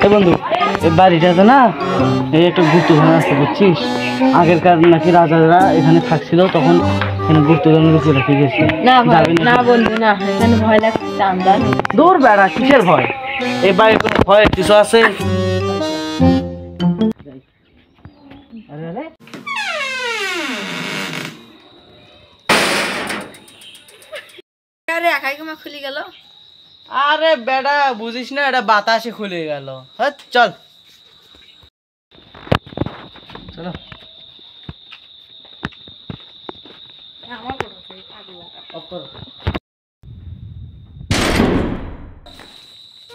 এ বন্ধু, এই বাড়িটাতে না এই একটা গুপ্তধন আছে বুঝছিস। আগেরকার নাকি রাজারা এখানে থাকছিল, তখন এখানে গুপ্তধন লুকিয়ে রেখে গেছে। না বন্ধু না, এখানে ভয় লাগছে। দূর বেড়া, কিসের ভয়? এই বাড়ির কোনো ভয়ের কিছু আছে? আরে একাই কেমন খুলে গেল? আরে বেটা বুঝিস না, এটা বাতাসে খুলে গেল। হ্যাঁ চল চলো।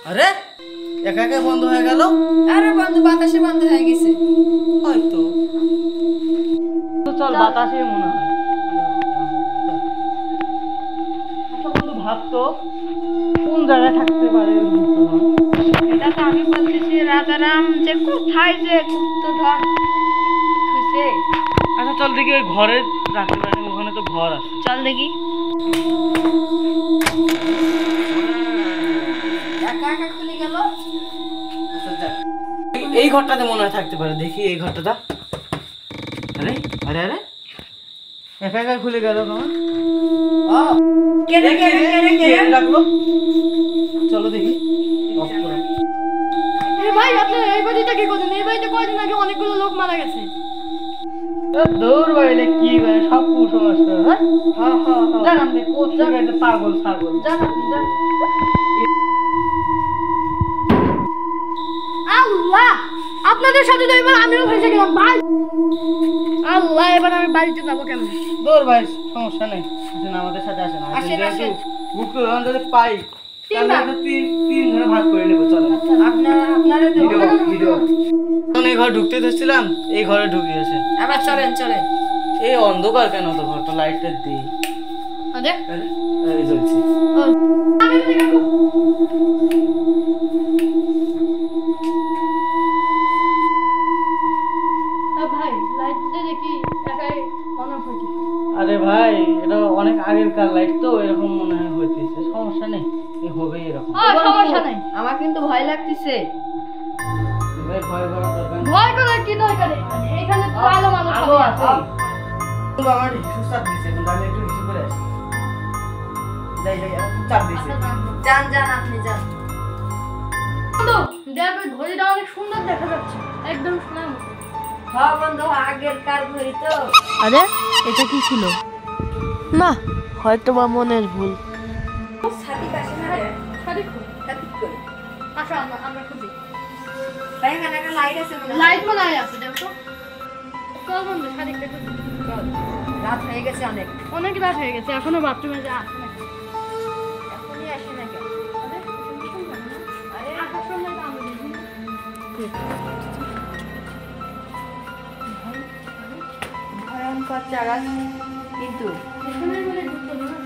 আরে একা একা বন্ধ হয়ে গেল। আরে বন্ধু, বাতাসে বন্ধ হয়ে গেছে হয়তো। চল বাতাসে মনে হয়। আচ্ছা বন্ধু, ভাবতো কোন জায়গায় থাকতে পারে গুপ্তধন? এটা তো আমি বলতেছি, রাজারাম যে কোথায় যে গুপ্তধন খুঁজে। আচ্ছা চল দেখি ওই ঘরে রাখতে পারে, ওখানে তো ঘর আছে। চল দেখি। একা একা খুলে গেল। আচ্ছা যাক, এই ঘরটাতে মনে হয় থাকতে পারে। দেখি এই ঘরটা। আরে আরে আরে একা একা খুলে গেল কেমন? রাখলো, চলো দেখি। ভাই আপনার এই বাড়িটা কি করছেন? এই বাড়িতে কয়দিন আগে অনেকগুলো লোক মারা গেছে। দৌড় বাড়িলে কি করে সব কুসংস্কার। হ্যাঁ জান আপনি কোথায় একটা পাগল ছাগল। জান আপনি জান। আল্লাহ, আপনাদের সাথে তো এবার আমিও ফেসে গেলাম ভাই। আল্লাহ, এবার আমি বাড়িতে যাবো কেমন? দৌড় ভাই, সমস্যা নেই, আসেন আমাদের সাথে আসেন। আসেন। গুপ্তধন যদি পাই তাহলে তিন ধরে ভাগ করে নেবো। চলো আপনারা ভিডিও এই ঘর ঢুকতে ধরছিলাম, এই ঘরে ঢুকিয়েছে। আবার চলেন। এই অন্ধকার কেন? তো ঘরটা লাইটটা দিই। আরে এই জ্বলছে। ভাই লাইটটা দেখি একাই অন অফ হয়েছে। আরে ভাই, এটা অনেক আগেরকার লাইট তো, এরকম মনে হয় হইতেছে। সমস্যা নেই, হবেই এরকম। সমস্যা নাই, আমার কিন্তু ভয় লাগতেছে। ভয় করার দরকার নেই। ভয় করার কি দরকার? এখানে তো ভালো মানুষ আছে। আমার হিসু চাপ দিছে, কিন্তু আমি একটু হিসু করে আসি। যাই চাপ দিছে। যান আপনি যান। বন্ধু দেখ, ওই ঘড়িটা অনেক সুন্দর দেখা যাচ্ছে, একদম সোনার মতো। হ্যাঁ বন্ধু, আগের কার ঘড়ি তো। আরে এটা কি ছিল? না, হয়তো বা মনের ভুল। সাদিক আসে না রে? সাদিক কই? আসো আমরা খুঁজি। ভাই এখানে একটা লাইট আছে মনে হয়। লাইট মনে হয় আছে, দেখো। চল বন্ধু, সাদিকটা খুঁজি। চল, রাত হয়ে গেছে, অনেক রাত হয়ে গেছে, এখনো বাথরুমে যা আসে না। এখনই আসে না কেন? আরে আসার সময় তো আমি দেখি। ভয়ঙ্কর জায়গা, কিন্তু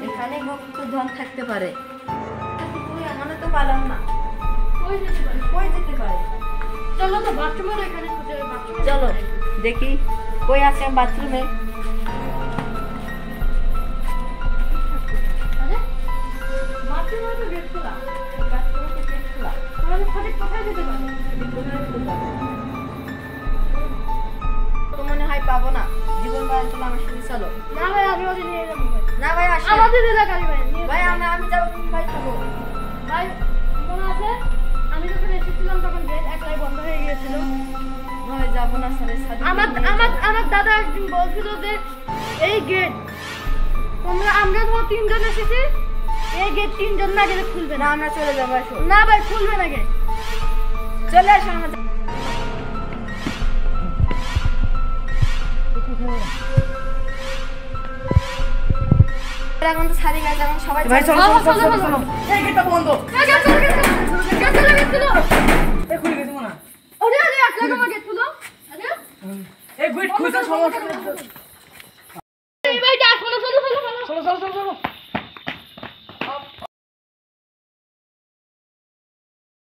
এখানে গুপ্তধন থাকতে পারে। এমনও তো পারলাম না, কই যেতে পারে। চলো তো বাথরুমের এখানে খুঁজে। চলো দেখি কই আছে বাথরুমে। মনে হয় পাবো না। জীবন ভাই চলো আমার সাথে চলো। না ভাই, আমি ওদের নিয়ে যাবো। না ভাই আসো, আমাদের এলাকারই ভাই। ভাই আমি যাবো, তুমি ভাই থাকো। ভাই মনে আছে আমি যখন এসেছিলাম তখন গেট একলাই বন্ধ হয়ে গিয়েছিল। ভাই যাবো না স্যার। আমার দাদা একদিন বলছিল যে এই গেট আমরা তো তিনজন এসেছি, এই গেট তিনজন না গেলে খুলবে না। আমরা চলে যাবো। আসো। না ভাই, খুলবে না গেট। চলে আসো আমাদের। এখন তো ছাড়ি গেছে, এখন সবাই চলো। এই গেটটা বন্ধ। খুলে গেছে মনে হয়। আরে একলা গেট খুলো। আরে এই গেট খুলতে সমস্যা